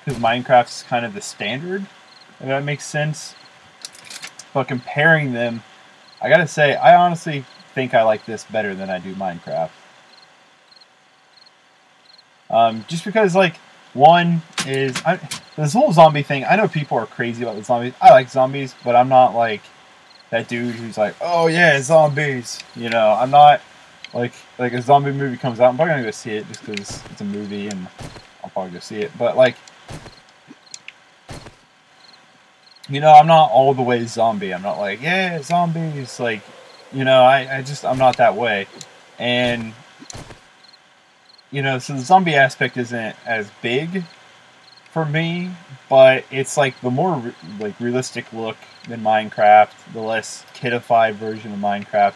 because Minecraft's kind of the standard, if that makes sense. But comparing them, I gotta say, I honestly think I like this better than I do Minecraft. Just because, like, one is this whole zombie thing. I know people are crazy about the zombies. I like zombies, but I'm not like that dude who's like, oh yeah, zombies. You know, I'm not like a zombie movie comes out, I'm probably gonna go see it just because it's a movie and I'll probably go see it. But like, you know, I'm not all the way zombie. I'm not like, yeah, zombies. Like, you know, I'm not that way. And you know, so the zombie aspect isn't as big for me, but it's like the more realistic look than Minecraft, the less kidified version of Minecraft.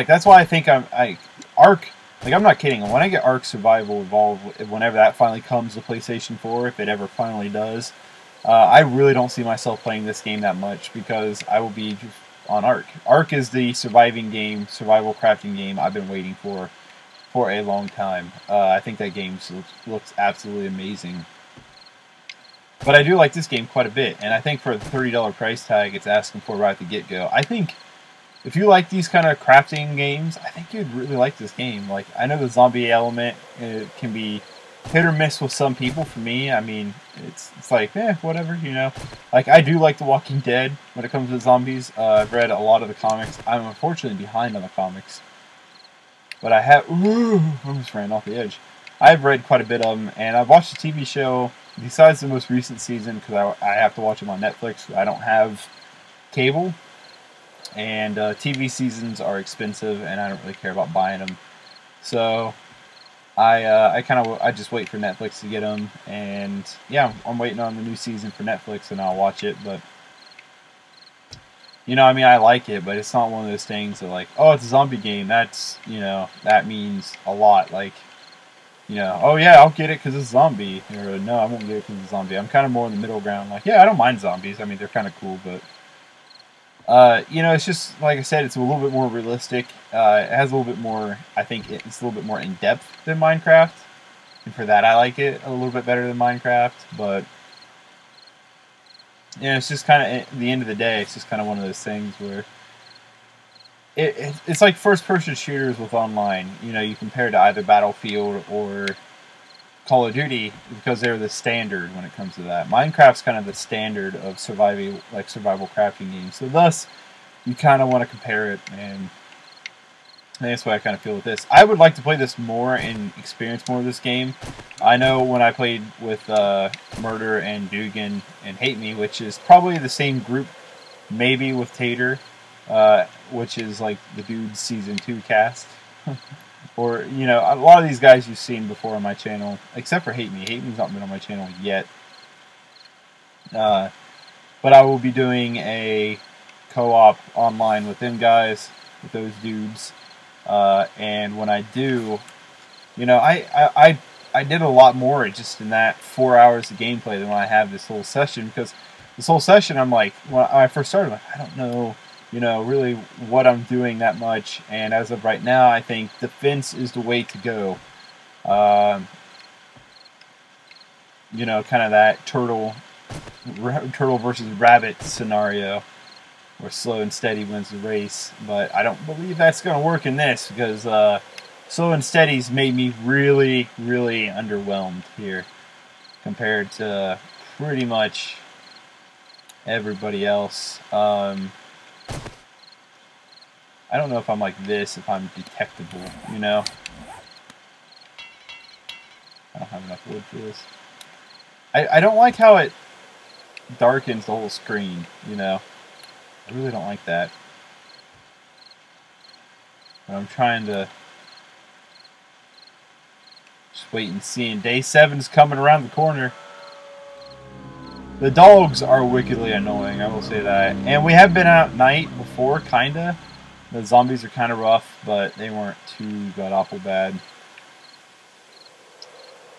That's why I think Ark. Like, I'm not kidding. When I get Ark Survival Evolved, whenever that finally comes to PlayStation 4, if it ever finally does, I really don't see myself playing this game that much because I will be just on Ark. Ark is the surviving game, survival crafting game I've been waiting for a long time. I think that game looks absolutely amazing. But I do like this game quite a bit, and I think for the $30 price tag it's asking for right at the get-go, I think if you like these kind of crafting games, I think you'd really like this game. Like, I know the zombie element can be hit or miss with some people. For me, I mean, it's like, whatever, you know. Like, I do like The Walking Dead when it comes to zombies. I've read a lot of the comics. I'm unfortunately behind on the comics. But I have... Ooh, I almost ran off the edge. I've read quite a bit of them, and I've watched the TV show, besides the most recent season, because I have to watch them on Netflix. I don't have cable, and TV seasons are expensive, and I don't really care about buying them. So I just wait for Netflix to get them, and yeah, I'm waiting on the new season for Netflix, and I'll watch it. But you know, I mean, I like it, but it's not one of those things that, like, oh, it's a zombie game. That's, you know, that means a lot. Like, you know, oh yeah, I'll get it because it's zombie. Or no, I won't get it because it's zombie. I'm kind of more in the middle ground. Like, yeah, I don't mind zombies. I mean, they're kind of cool, but you know, it's just, like I said, it's a little bit more realistic. It has a little bit more, I think it's a little bit more in-depth than Minecraft. And for that, I like it a little bit better than Minecraft. But yeah, it's just kind of, at the end of the day, it's just kind of one of those things where it's like first-person shooters with online. You know, you compare it to either Battlefield or Call of Duty because they're the standard when it comes to that. Minecraft's kind of the standard of survival crafting games. So thus, you kind of want to compare it, and that's why I kind of feel with this. I would like to play this more and experience more of this game. I know when I played with Murder and Dugan and Hate Me, which is probably the same group, maybe with Tater, which is like the Dude's Season 2 cast. Or, you know, a lot of these guys you've seen before on my channel, except for Hate Me. Hate Me's not been on my channel yet. But I will be doing a co-op online with them guys, with those dudes. And when I do, you know, I did a lot more just in that 4 hours of gameplay than when I have this whole session, because this whole session, I'm like, when I first started, I'm like, I don't know, you know, really what I'm doing that much. And as of right now, I think defense is the way to go. You know, kind of that turtle versus rabbit scenario, where slow and steady wins the race. But I don't believe that's going to work in this, because slow and steady's made me really, really underwhelmed here compared to pretty much everybody else. I don't know if I'm like this, if I'm detectable, you know? I don't have enough wood for this. I don't like how it darkens the whole screen, you know? I really don't like that. But I'm trying to just wait and see. And day 7's coming around the corner. The dogs are wickedly annoying, I will say that. And we have been out at night before, kinda. The zombies are kind of rough, but they weren't too god-awful bad.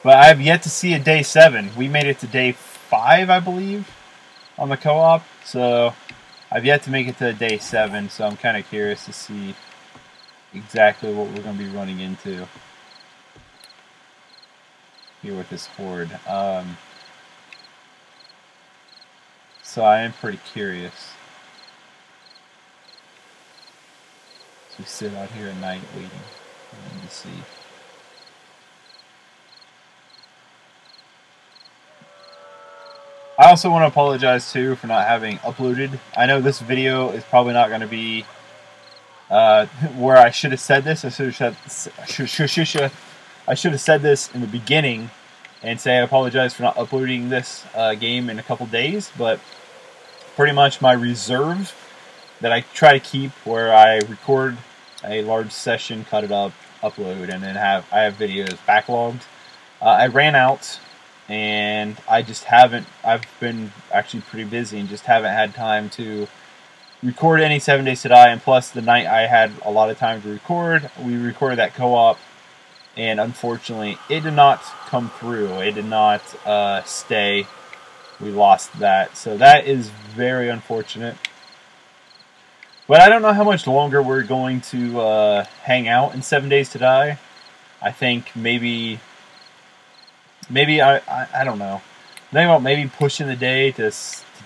But I have yet to see a day 7. We made it to day 5, I believe, on the co-op. So I've yet to make it to day 7, so I'm kind of curious to see exactly what we're going to be running into here with this horde. so I am pretty curious. So we sit out here at night waiting for them to see. I also want to apologize too for not having uploaded. I know this video is probably not going to be where I should have said this. I should have said this in the beginning and say I apologize for not uploading this game in a couple days. But pretty much my reserve that I try to keep, where I record a large session, cut it up, upload, and then I have videos backlogged. I ran out. And I just haven't, I've been actually pretty busy and just haven't had time to record any 7 Days to Die. And plus, the night I had a lot of time to record, we recorded that co-op. And unfortunately, it did not come through. It did not stay. We lost that. So that is very unfortunate. But I don't know how much longer we're going to hang out in 7 Days to Die. I think maybe I don't know. Think about maybe pushing the day to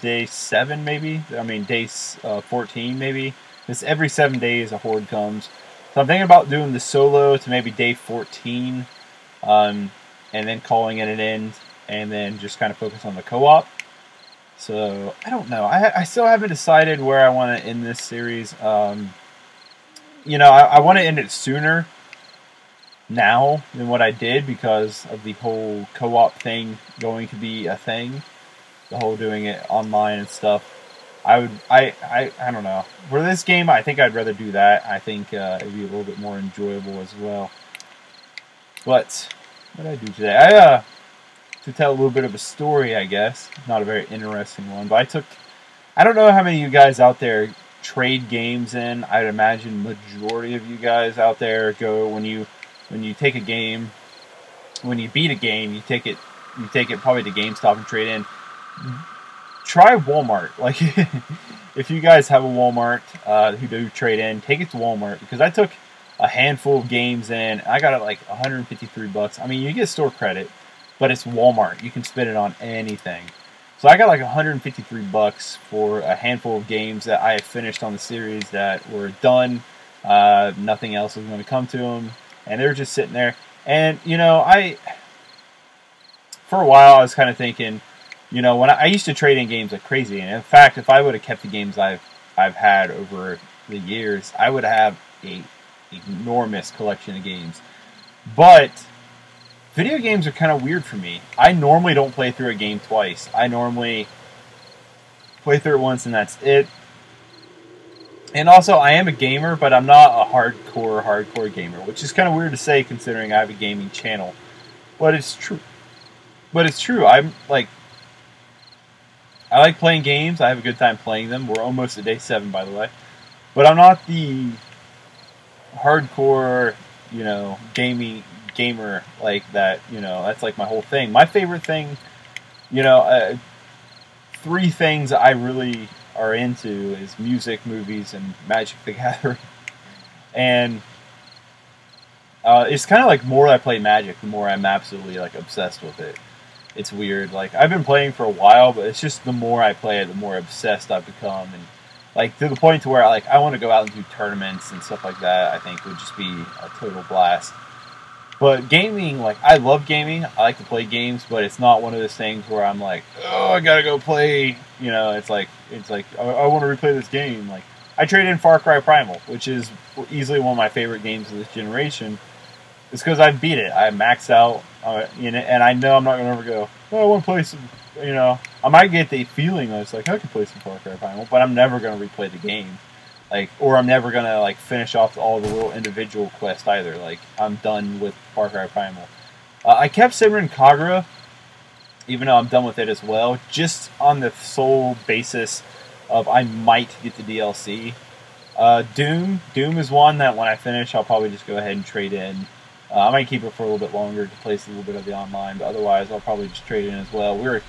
day 7, maybe. I mean, day 14, maybe. Because every 7 days a horde comes. So I'm thinking about doing the solo to maybe day 14, and then calling it an end, and then just kind of focus on the co-op. So I don't know. I still haven't decided where I want to end this series. You know, I want to end it sooner now than what I did because of the whole co-op thing going to be a thing, the whole doing it online and stuff. I don't know. For this game, I think I'd rather do that. I think it'd be a little bit more enjoyable as well. But what did I do today? To tell a little bit of a story, I guess. Not a very interesting one, but I don't know how many of you guys out there trade games in. I'd imagine majority of you guys out there go when you take a game, when you beat a game, you take it probably to GameStop and trade in. Try Walmart. Like, if you guys have a Walmart who do trade in, take it to Walmart, because I took a handful of games in. I got it like 153 bucks. I mean, you get store credit, but it's Walmart. You can spend it on anything. So I got like 153 bucks for a handful of games that I had finished on the series that were done. Nothing else was going to come to them. And they were just sitting there. And, you know, for a while I was kind of thinking, you know, when I used to trade in games like crazy. And in fact, if I would have kept the games I've had over the years, I would have an enormous collection of games. But video games are kind of weird for me. I normally don't play through a game twice. I normally play through it once and that's it. And also, I am a gamer, but I'm not a hardcore gamer, which is kind of weird to say considering I have a gaming channel. But it's true. I like playing games. I have a good time playing them. We're almost at day 7, by the way. But I'm not the hardcore, you know, gamer like that. You know, that's like my whole thing. My favorite thing, you know, 3 things I really are into is music, movies, and Magic the Gathering. And it's kind of like the more I play Magic, the more I'm absolutely like obsessed with it. It's weird. Like, I've been playing for a while, but it's just the more I play it, the more obsessed I've become, and like to the point to where I want to go out and do tournaments and stuff like that. I think would just be a total blast. But gaming, like, I love gaming. I like to play games, but it's not one of those things where I'm like, oh, I gotta go play. You know, it's like I want to replay this game. Like, I traded in Far Cry Primal, which is easily one of my favorite games of this generation. It's because I beat it. I maxed out, you know, and I know I'm not gonna ever go, oh, I want to play some. You know, I might get the feeling that it's like I can play some Far Cry Primal, but I'm never gonna replay the game. Like, or I'm never gonna like finish off all the little individual quests either. Like, I'm done with Far Cry Primal. I kept Simmering Kagura, even though I'm done with it as well, just on the sole basis of I might get the DLC. Doom is one that when I finish, I'll probably just go ahead and trade in. I might keep it for a little bit longer to place a little bit of the online, but otherwise I'll probably just trade in as well. We're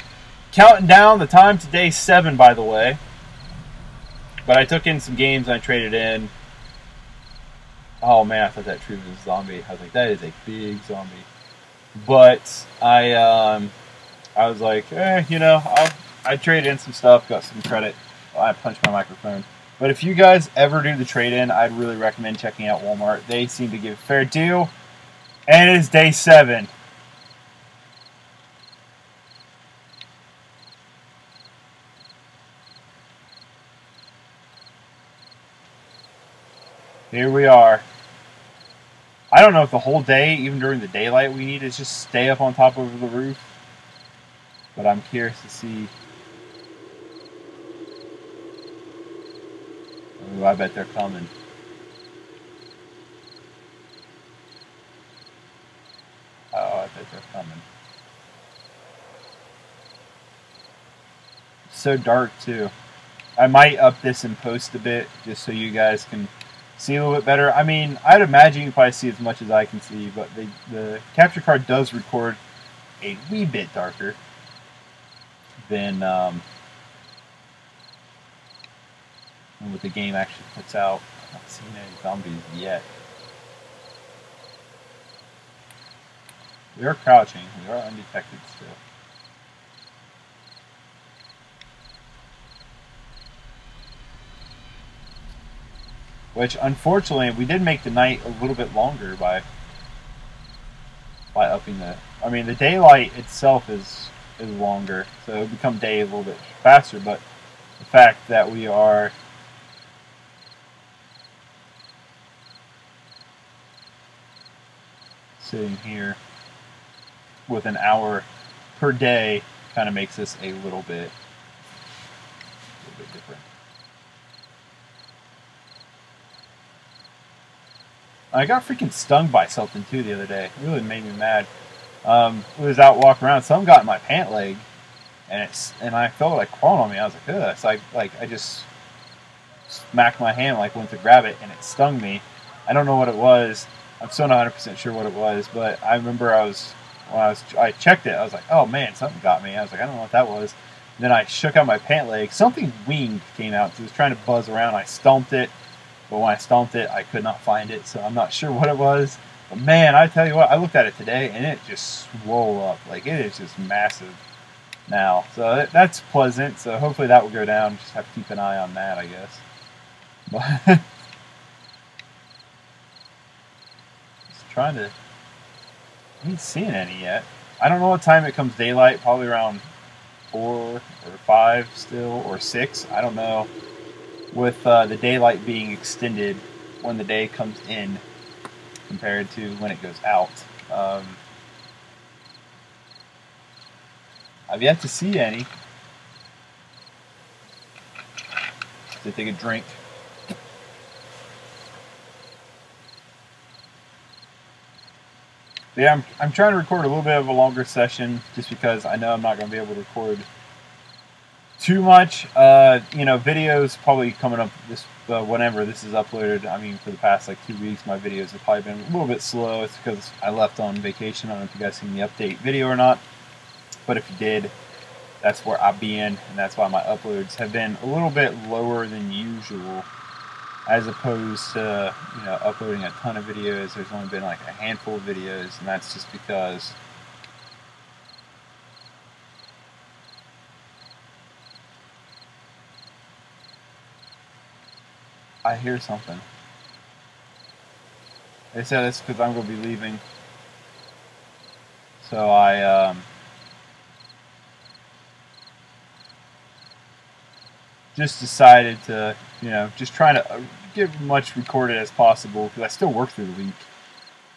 counting down the time to day 7, by the way. But I took in some games and I traded in. Oh man, I thought that tree was a zombie. I was like, that is a big zombie. But I was like, you know, I traded in some stuff, got some credit. I punched my microphone. But if you guys ever do the trade-in, I'd really recommend checking out Walmart. They seem to give a fair deal. And it is day 7. Here we are. I don't know if the whole day, even during the daylight, we need to just stay up on top of the roof. But I'm curious to see. Oh, I bet they're coming. Oh, I bet they're coming. It's so dark, too. I might up this in post a bit, just so you guys can see a little bit better. I mean, I'd imagine you can probably see as much as I can see, but the capture card does record a wee bit darker than what the game actually puts out. I'm not seeing any zombies yet. We are crouching. We are undetected still. Which, unfortunately, we did make the night a little bit longer by upping the... I mean, the daylight itself is longer, so it'll become day a little bit faster, but the fact that we are sitting here with an hour per day kind of makes this a little bit different. I got freaking stung by something too the other day. It really made me mad. I was out walking around. Something got in my pant leg, and I felt it like crawling on me. I was like, ugh. So I just smacked my hand, like went to grab it, and it stung me. I don't know what it was. I'm still not 100% sure what it was, but I remember I checked it. I was like, oh man, something got me. I was like, I don't know what that was. And then I shook out my pant leg. Something winged came out. So it was trying to buzz around. I stomped it. But when I stomped it, I could not find it, so I'm not sure what it was. But man, I tell you what, I looked at it today, and it just swole up. Like, it is just massive now. So that's pleasant, so hopefully that will go down. Just have to keep an eye on that, I guess. But just trying to... I ain't seeing any yet. I don't know what time it comes daylight, probably around 4 or 5 still, or 6. I don't know. With the daylight being extended when the day comes in compared to when it goes out. I've yet to see any. To take a drink. But yeah, I'm trying to record a little bit of a longer session just because I know I'm not going to be able to record too much. You know, videos probably coming up this whenever this is uploaded. I mean, for the past like 2 weeks, my videos have probably been a little bit slow. It's because I left on vacation. I don't know if you guys seen the update video or not, but if you did, that's where I've been, and that's why my uploads have been a little bit lower than usual, as opposed to, you know, uploading a ton of videos. There's only been like a handful of videos, and that's just because I hear something. They said it's because I'm going to be leaving. So I just decided to, you know, just trying to get as much recorded as possible because I still work through the week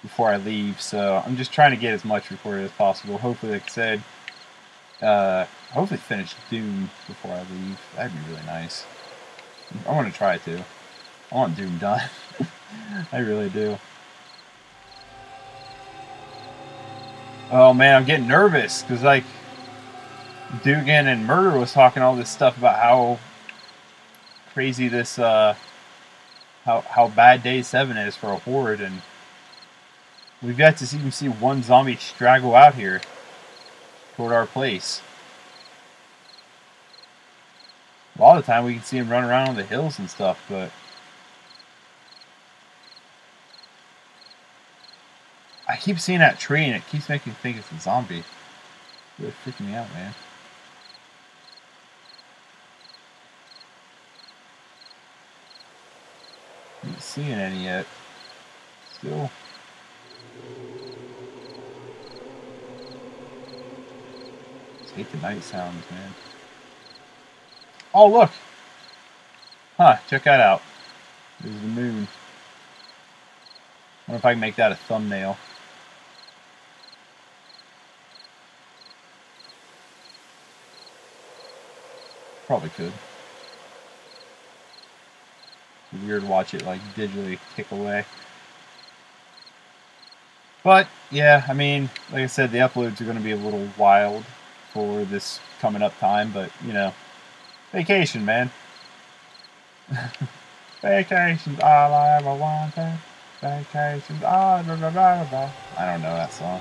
before I leave. So I'm just trying to get as much recorded as possible. Hopefully, like I said, hopefully finish Doom before I leave. That'd be really nice. I want to try to. I want Doom done. I really do. Oh man, I'm getting nervous because like Dugan and Murder was talking all this stuff about how crazy this how bad day 7 is for a horde, and we've got to even see one zombie straggle out here toward our place. A lot of the time we can see him run around on the hills and stuff, but I keep seeing that tree and it keeps making me think it's a zombie. It's really freaking me out, man. seeing any yet. Still. I hate the night sounds, man. Oh, look! Huh, check that out. There's the moon. I wonder if I can make that a thumbnail. Probably could. It's weird to watch it like digitally tick away. But yeah, I mean, like I said, the uploads are going to be a little wild for this coming up time, but you know, vacation, man. Vacation's all I ever wanted. Vacation's all blah, blah, blah, blah. I don't know that song.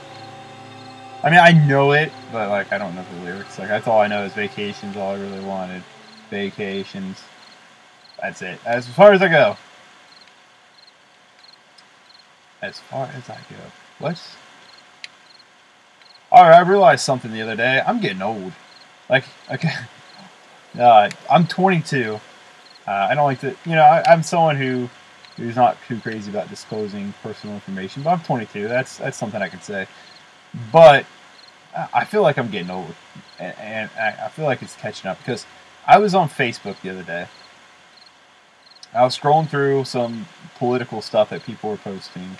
I mean, I know it, but like I don't know the lyrics. Like that's all I know is vacations. All I really wanted, vacations. That's it. As far as I go. As far as I go. What? Alright, I realized something the other day. I'm getting old. Like, okay. I'm 22. I don't like to, you know, I'm someone who's not too crazy about disclosing personal information, but I'm 22. That's something I can say. But I feel like I'm getting old, and I feel like it's catching up because I was on Facebook the other day. I was scrolling through some political stuff that people were posting,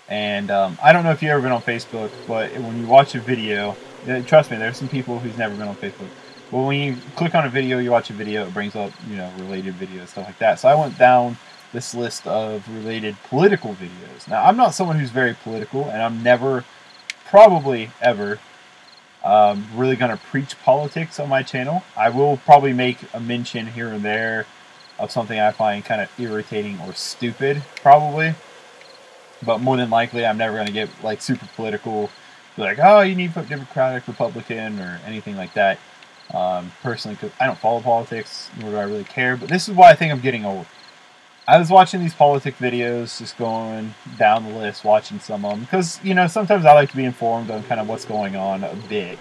and I don't know if you've ever been on Facebook, but when you watch a video, trust me, there's some people who's never been on Facebook. Well, when you click on a video, you watch a video, it brings up, you know, related videos, stuff like that. So I went down this list of related political videos. Now, I'm not someone who's very political, and I'm never, probably ever, really going to preach politics on my channel. I will probably make a mention here and there of something I find kind of irritating or stupid, probably. But more than likely, I'm never going to get, like, super political, be like, oh, you need to put Democratic, Republican, or anything like that. Personally, because I don't follow politics, nor do I really care. But this is why I think I'm getting old. I was watching these politic videos, just going down the list, watching some of them. Because, you know, sometimes I like to be informed on kind of what's going on a bit.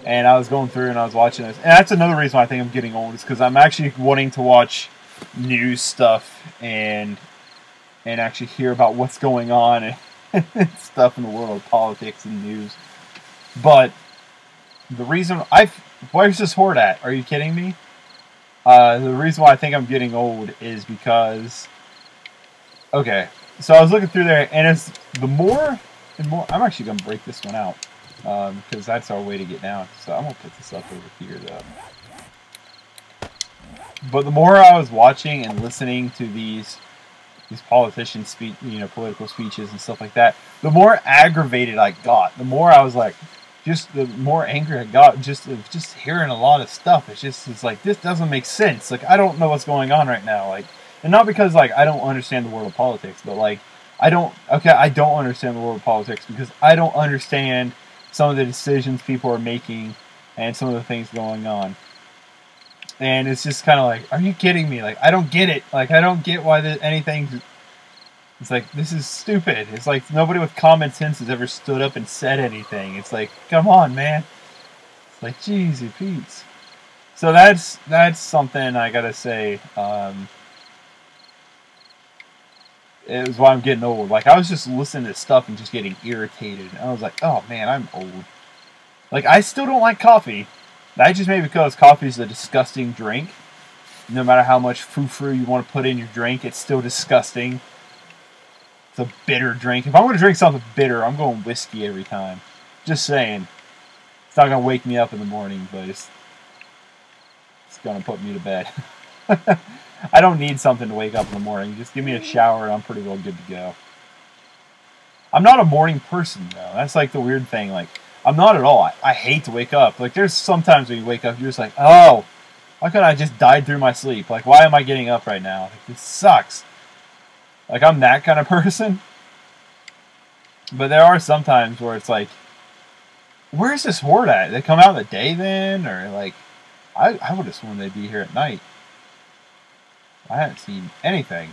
And I was going through and I was watching this. And that's another reason why I think I'm getting old, is because I'm actually wanting to watch news stuff and actually hear about what's going on and stuff in the world of politics and news. But the reason where's this horde at? Are you kidding me? The reason why I think I'm getting old is because, okay, so I was looking through there, and it's the more and more. I'm actually gonna break this one out because that's our way to get down. So I'm gonna put this up over here, though. But the more I was watching and listening to these politicians speak, you know, political speeches and stuff like that, the more aggravated I got. The more I was like, just the more angry I got, just hearing a lot of stuff. It's like, this doesn't make sense. Like, I don't know what's going on right now. Like, and not because like I don't understand the world of politics, but like I don't understand the world of politics because I don't understand some of the decisions people are making and some of the things going on. And it's just kind of like, are you kidding me? Like, I don't get it. Like, I don't get why anything. It's like, this is stupid. It's like nobody with common sense has ever stood up and said anything. It's like, come on, man. It's like, jeez, Pete's. So that's something I gotta say. It was why I'm getting old. Like, I was just listening to stuff and just getting irritated. And I was like, oh man, I'm old. Like, I still don't like coffee. That just maybe because coffee is a disgusting drink. No matter how much frou-frou you want to put in your drink, it's still disgusting. It's a bitter drink. If I want to drink something bitter, I'm going whiskey every time. Just saying. It's not going to wake me up in the morning, but it's going to put me to bed. I don't need something to wake up in the morning. Just give me a shower and I'm pretty well good to go. I'm not a morning person, though. That's like the weird thing. Like, I'm not at all. I hate to wake up. Like, there's sometimes when you wake up, you're just like, oh, why couldn't I just died through my sleep? Like, why am I getting up right now? Like, this sucks. Like, I'm that kind of person. But there are some times where it's like, where's this horde at? They come out in the day then? Or, like, I would have sworn they'd be here at night. I haven't seen anything.